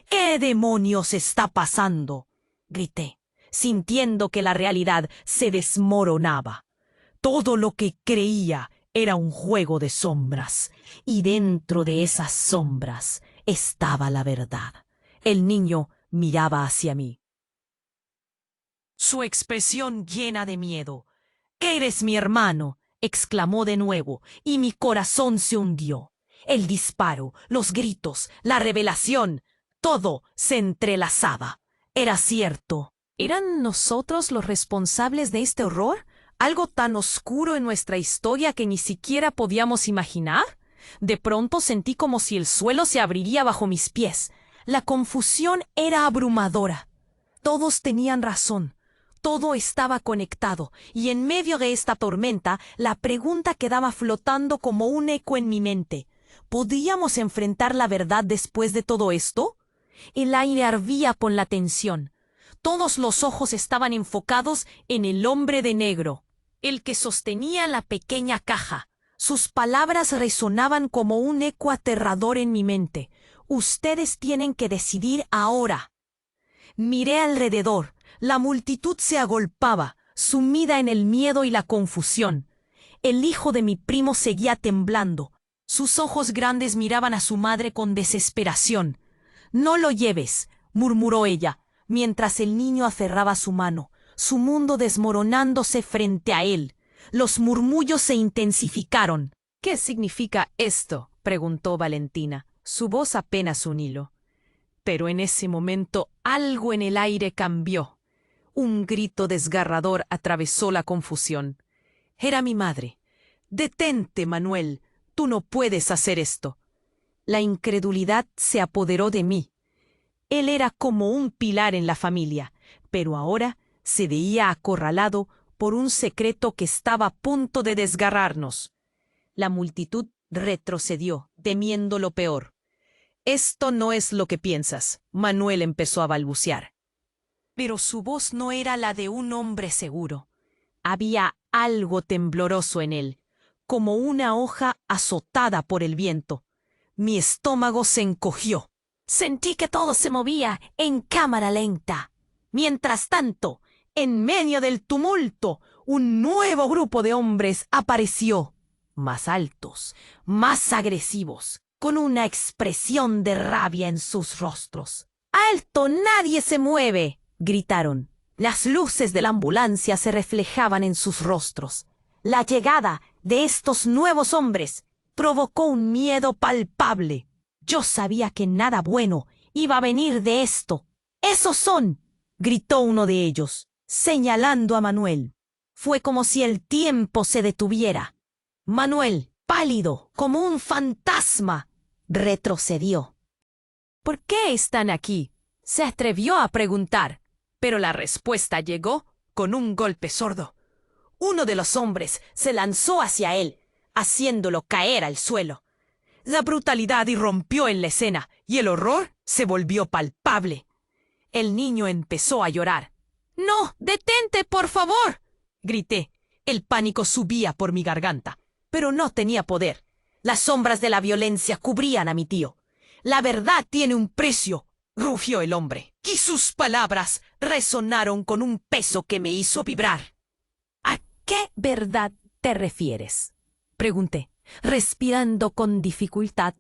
«¿Qué demonios está pasando?», grité, sintiendo que la realidad se desmoronaba. Todo lo que creía era un juego de sombras, y dentro de esas sombras estaba la verdad. El niño miraba hacia mí, su expresión llena de miedo. «¡Eres mi hermano!», exclamó de nuevo, y mi corazón se hundió. El disparo, los gritos, la revelación, todo se entrelazaba. Era cierto. ¿Eran nosotros los responsables de este horror? ¿Algo tan oscuro en nuestra historia que ni siquiera podíamos imaginar? De pronto sentí como si el suelo se abriría bajo mis pies. La confusión era abrumadora. Todos tenían razón. Todo estaba conectado, y en medio de esta tormenta, la pregunta quedaba flotando como un eco en mi mente. ¿Podíamos enfrentar la verdad después de todo esto? El aire ardía con la tensión. Todos los ojos estaban enfocados en el hombre de negro, el que sostenía la pequeña caja. Sus palabras resonaban como un eco aterrador en mi mente. «Ustedes tienen que decidir ahora». Miré alrededor. La multitud se agolpaba, sumida en el miedo y la confusión. El hijo de mi primo seguía temblando. Sus ojos grandes miraban a su madre con desesperación. «No lo lleves», murmuró ella, mientras el niño aferraba su mano, su mundo desmoronándose frente a él. Los murmullos se intensificaron. «¿Qué significa esto?», preguntó Valentina, su voz apenas un hilo. Pero en ese momento algo en el aire cambió. Un grito desgarrador atravesó la confusión. Era mi madre. Detente, Manuel. Tú no puedes hacer esto. La incredulidad se apoderó de mí. Él era como un pilar en la familia, pero ahora se veía acorralado por un secreto que estaba a punto de desgarrarnos. La multitud retrocedió, temiendo lo peor. Esto no es lo que piensas, Manuel empezó a balbucear. Pero su voz no era la de un hombre seguro. Había algo tembloroso en él, como una hoja azotada por el viento. Mi estómago se encogió. Sentí que todo se movía en cámara lenta. Mientras tanto, en medio del tumulto, un nuevo grupo de hombres apareció, más altos, más agresivos, con una expresión de rabia en sus rostros. ¡Alto! ¡Nadie se mueve!, gritaron. Las luces de la ambulancia se reflejaban en sus rostros. La llegada de estos nuevos hombres provocó un miedo palpable. Yo sabía que nada bueno iba a venir de esto. ¡Esos son!, gritó uno de ellos, señalando a Manuel. Fue como si el tiempo se detuviera. Manuel, pálido, como un fantasma, retrocedió. ¿Por qué están aquí?, se atrevió a preguntar, pero la respuesta llegó con un golpe sordo. Uno de los hombres se lanzó hacia él, haciéndolo caer al suelo. La brutalidad irrumpió en la escena y el horror se volvió palpable. El niño empezó a llorar. «¡No! ¡Detente, por favor!», grité. El pánico subía por mi garganta, pero no tenía poder. Las sombras de la violencia cubrían a mi tío. «La verdad tiene un precio», rugió el hombre, y sus palabras resonaron con un peso que me hizo vibrar. «¿A qué verdad te refieres?», pregunté, respirando con dificultad.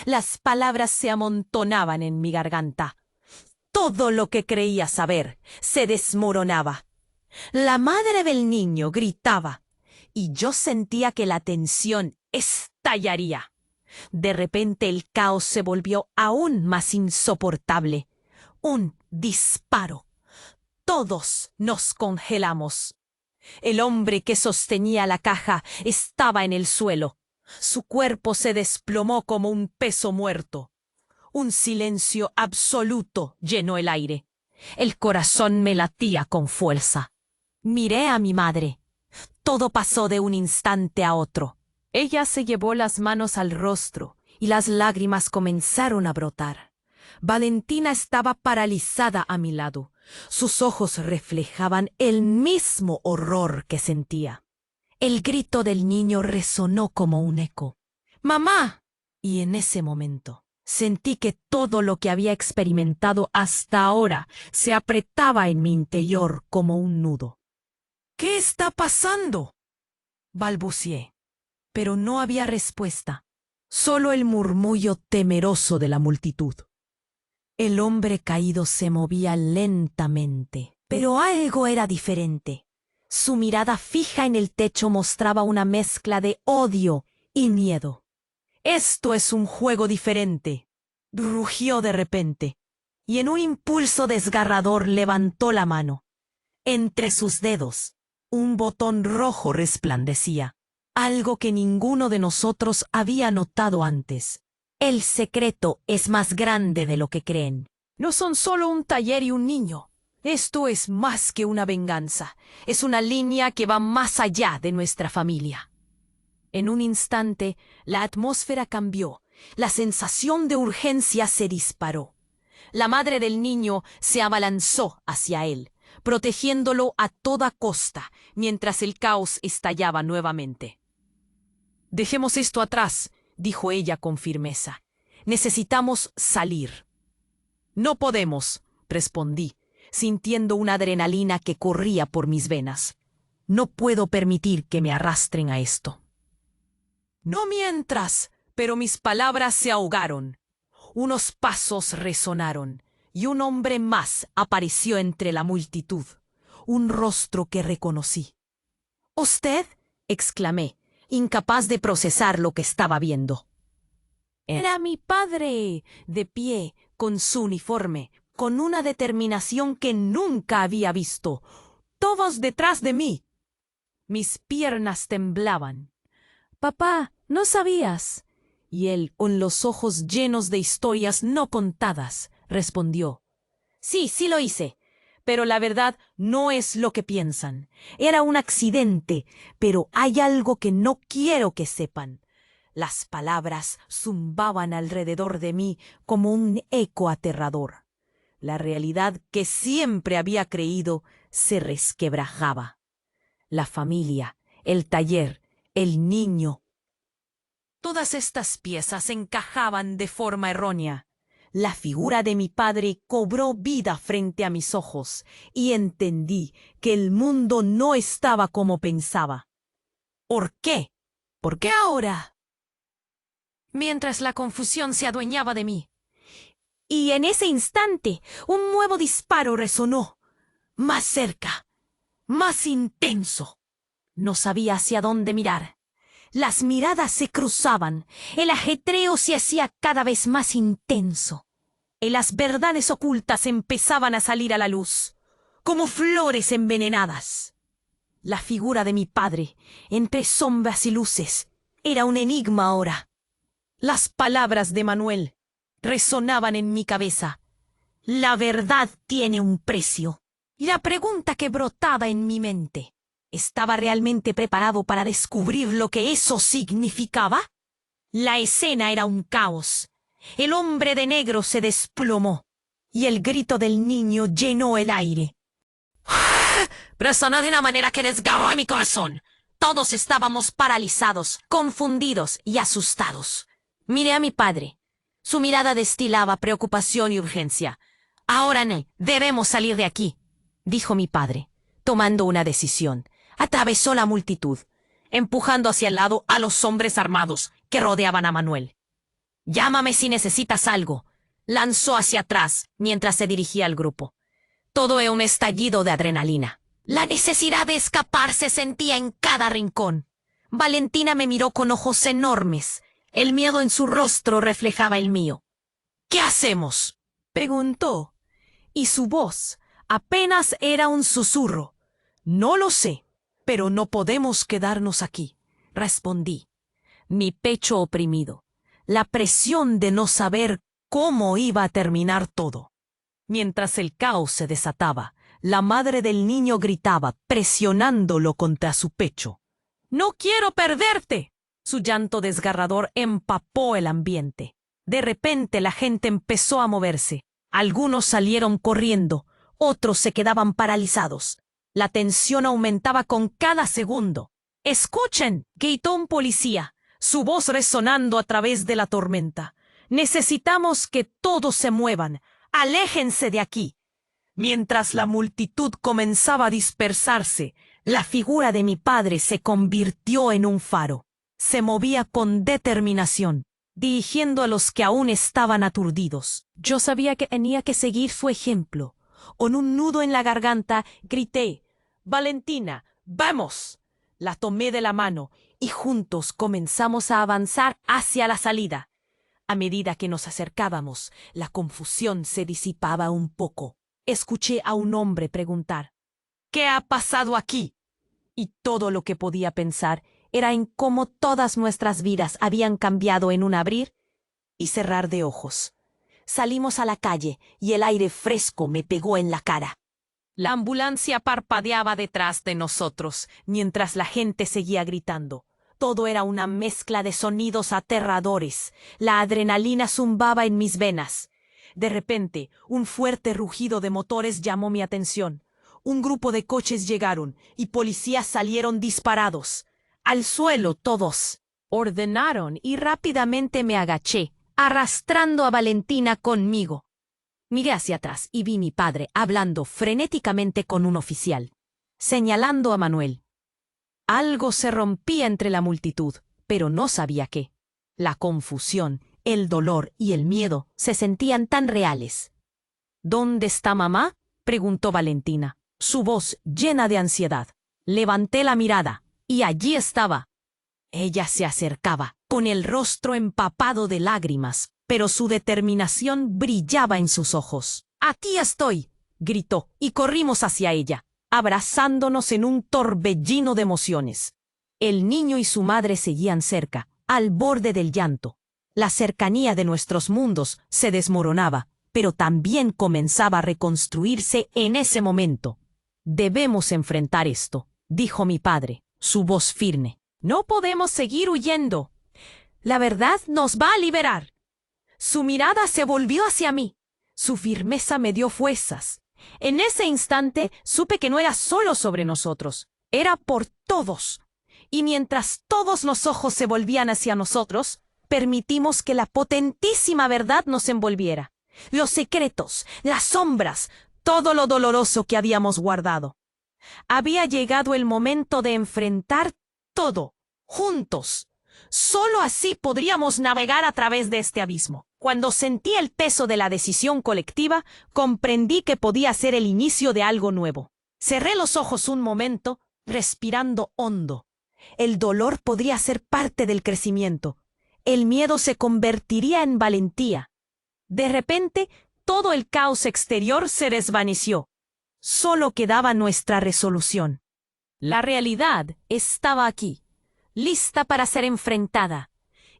Las palabras se amontonaban en mi garganta. Todo lo que creía saber se desmoronaba. La madre del niño gritaba, y yo sentía que la tensión estallaría. De repente el caos se volvió aún más insoportable. Un disparo. Todos nos congelamos. El hombre que sostenía la caja estaba en el suelo. Su cuerpo se desplomó como un peso muerto. Un silencio absoluto llenó el aire. El corazón me latía con fuerza. Miré a mi madre. Todo pasó de un instante a otro. Ella se llevó las manos al rostro y las lágrimas comenzaron a brotar. Valentina estaba paralizada a mi lado. Sus ojos reflejaban el mismo horror que sentía. El grito del niño resonó como un eco. ¡Mamá! Y en ese momento sentí que todo lo que había experimentado hasta ahora se apretaba en mi interior como un nudo. «¿Qué está pasando?», balbucié, pero no había respuesta, solo el murmullo temeroso de la multitud. El hombre caído se movía lentamente, pero algo era diferente. Su mirada fija en el techo mostraba una mezcla de odio y miedo. «Esto es un juego diferente», rugió de repente, y en un impulso desgarrador levantó la mano. Entre sus dedos, un botón rojo resplandecía, algo que ninguno de nosotros había notado antes. El secreto es más grande de lo que creen. No son solo un taller y un niño. Esto es más que una venganza. Es una línea que va más allá de nuestra familia. En un instante, la atmósfera cambió. La sensación de urgencia se disparó. La madre del niño se abalanzó hacia él, protegiéndolo a toda costa, mientras el caos estallaba nuevamente. «Dejemos esto atrás», dijo ella con firmeza. «Necesitamos salir». «No podemos», respondí, sintiendo una adrenalina que corría por mis venas. «No puedo permitir que me arrastren a esto». «No mientras», pero mis palabras se ahogaron. Unos pasos resonaron, y un hombre más apareció entre la multitud, un rostro que reconocí. «¿Usted?», exclamé, incapaz de procesar lo que estaba viendo. Era mi padre, de pie, con su uniforme, con una determinación que nunca había visto. Todos detrás de mí. Mis piernas temblaban. Papá, ¿no sabías? Y él, con los ojos llenos de historias no contadas, respondió: Sí, sí lo hice, pero la verdad no es lo que piensan. Era un accidente, pero hay algo que no quiero que sepan. Las palabras zumbaban alrededor de mí como un eco aterrador. La realidad que siempre había creído se resquebrajaba. La familia, el taller, el niño. Todas estas piezas encajaban de forma errónea. La figura de mi padre cobró vida frente a mis ojos y entendí que el mundo no estaba como pensaba. ¿Por qué? ¿Por qué ahora? Mientras la confusión se adueñaba de mí. Y en ese instante un nuevo disparo resonó, más cerca, más intenso. No sabía hacia dónde mirar. Las miradas se cruzaban, el ajetreo se hacía cada vez más intenso, y las verdades ocultas empezaban a salir a la luz, como flores envenenadas. La figura de mi padre, entre sombras y luces, era un enigma ahora. Las palabras de Manuel resonaban en mi cabeza. La verdad tiene un precio. Y la pregunta que brotaba en mi mente: ¿estaba realmente preparado para descubrir lo que eso significaba? La escena era un caos. El hombre de negro se desplomó y el grito del niño llenó el aire. Resonó de una manera que desgarró mi corazón. Todos estábamos paralizados, confundidos y asustados. Miré a mi padre. Su mirada destilaba preocupación y urgencia. Ahora no, debemos salir de aquí, dijo mi padre, tomando una decisión. Atravesó la multitud, empujando hacia el lado a los hombres armados que rodeaban a Manuel. Llámame si necesitas algo, lanzó hacia atrás mientras se dirigía al grupo. Todo era un estallido de adrenalina. La necesidad de escapar se sentía en cada rincón. Valentina me miró con ojos enormes. El miedo en su rostro reflejaba el mío. ¿Qué hacemos?, preguntó, y su voz apenas era un susurro. No lo sé, pero no podemos quedarnos aquí, respondí, mi pecho oprimido, la presión de no saber cómo iba a terminar todo. Mientras el caos se desataba, la madre del niño gritaba, presionándolo contra su pecho. «¡No quiero perderte!». Su llanto desgarrador empapó el ambiente. De repente la gente empezó a moverse. Algunos salieron corriendo, otros se quedaban paralizados. La tensión aumentaba con cada segundo. «¡Escuchen!», gritó un policía, su voz resonando a través de la tormenta. «Necesitamos que todos se muevan. ¡Aléjense de aquí!». Mientras la multitud comenzaba a dispersarse, la figura de mi padre se convirtió en un faro. Se movía con determinación, dirigiendo a los que aún estaban aturdidos. Yo sabía que tenía que seguir su ejemplo. Con un nudo en la garganta, grité: «¡Valentina, vamos!». La tomé de la mano y juntos comenzamos a avanzar hacia la salida. A medida que nos acercábamos, la confusión se disipaba un poco. Escuché a un hombre preguntar: «¿Qué ha pasado aquí?». Y todo lo que podía pensar era en cómo todas nuestras vidas habían cambiado en un abrir y cerrar de ojos. Salimos a la calle y el aire fresco me pegó en la cara. La ambulancia parpadeaba detrás de nosotros, mientras la gente seguía gritando. Todo era una mezcla de sonidos aterradores. La adrenalina zumbaba en mis venas. De repente, un fuerte rugido de motores llamó mi atención. Un grupo de coches llegaron y policías salieron disparados. «¡Al suelo todos!», ordenaron, y rápidamente me agaché, arrastrando a Valentina conmigo. Miré hacia atrás y vi a mi padre hablando frenéticamente con un oficial, señalando a Manuel. Algo se rompía entre la multitud, pero no sabía qué. La confusión, el dolor y el miedo se sentían tan reales. «¿Dónde está mamá?», preguntó Valentina, su voz llena de ansiedad. Levanté la mirada, y allí estaba. Ella se acercaba, con el rostro empapado de lágrimas, pero su determinación brillaba en sus ojos. «¡Aquí estoy!», gritó, y corrimos hacia ella, abrazándonos en un torbellino de emociones. El niño y su madre seguían cerca, al borde del llanto. La cercanía de nuestros mundos se desmoronaba, pero también comenzaba a reconstruirse en ese momento. Debemos enfrentar esto, dijo mi padre, su voz firme. No podemos seguir huyendo. La verdad nos va a liberar. Su mirada se volvió hacia mí. Su firmeza me dio fuerzas. En ese instante supe que no era solo sobre nosotros, era por todos. Y mientras todos los ojos se volvían hacia nosotros, permitimos que la potentísima verdad nos envolviera. Los secretos, las sombras, todo lo doloroso que habíamos guardado. Había llegado el momento de enfrentar todo, juntos. Solo así podríamos navegar a través de este abismo. Cuando sentí el peso de la decisión colectiva, comprendí que podía ser el inicio de algo nuevo. Cerré los ojos un momento, respirando hondo. El dolor podría ser parte del crecimiento. El miedo se convertiría en valentía. De repente, todo el caos exterior se desvaneció. Solo quedaba nuestra resolución. La realidad estaba aquí, lista para ser enfrentada.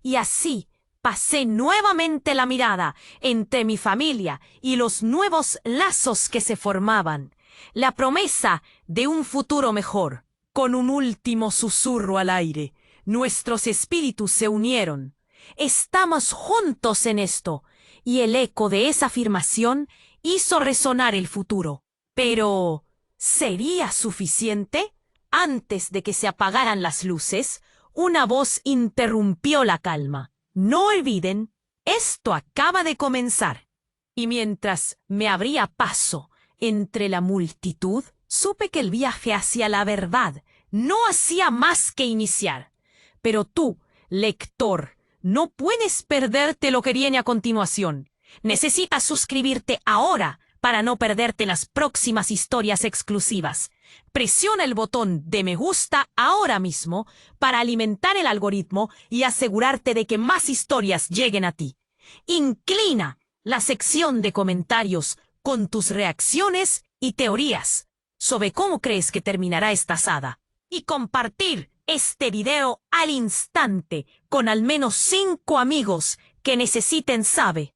Y así pasé nuevamente la mirada entre mi familia y los nuevos lazos que se formaban. La promesa de un futuro mejor. Con un último susurro al aire, nuestros espíritus se unieron. Estamos juntos en esto. Y el eco de esa afirmación hizo resonar el futuro. Pero, ¿sería suficiente? Antes de que se apagaran las luces, una voz interrumpió la calma. No olviden, esto acaba de comenzar. Y mientras me abría paso entre la multitud, supe que el viaje hacia la verdad no hacía más que iniciar. Pero tú, lector, no puedes perderte lo que viene a continuación. Necesitas suscribirte ahora para no perderte las próximas historias exclusivas. Presiona el botón de me gusta ahora mismo para alimentar el algoritmo y asegurarte de que más historias lleguen a ti. Inclina la sección de comentarios con tus reacciones y teorías sobre cómo crees que terminará esta saga. Y compartir este video al instante con al menos 5 amigos que necesiten saber.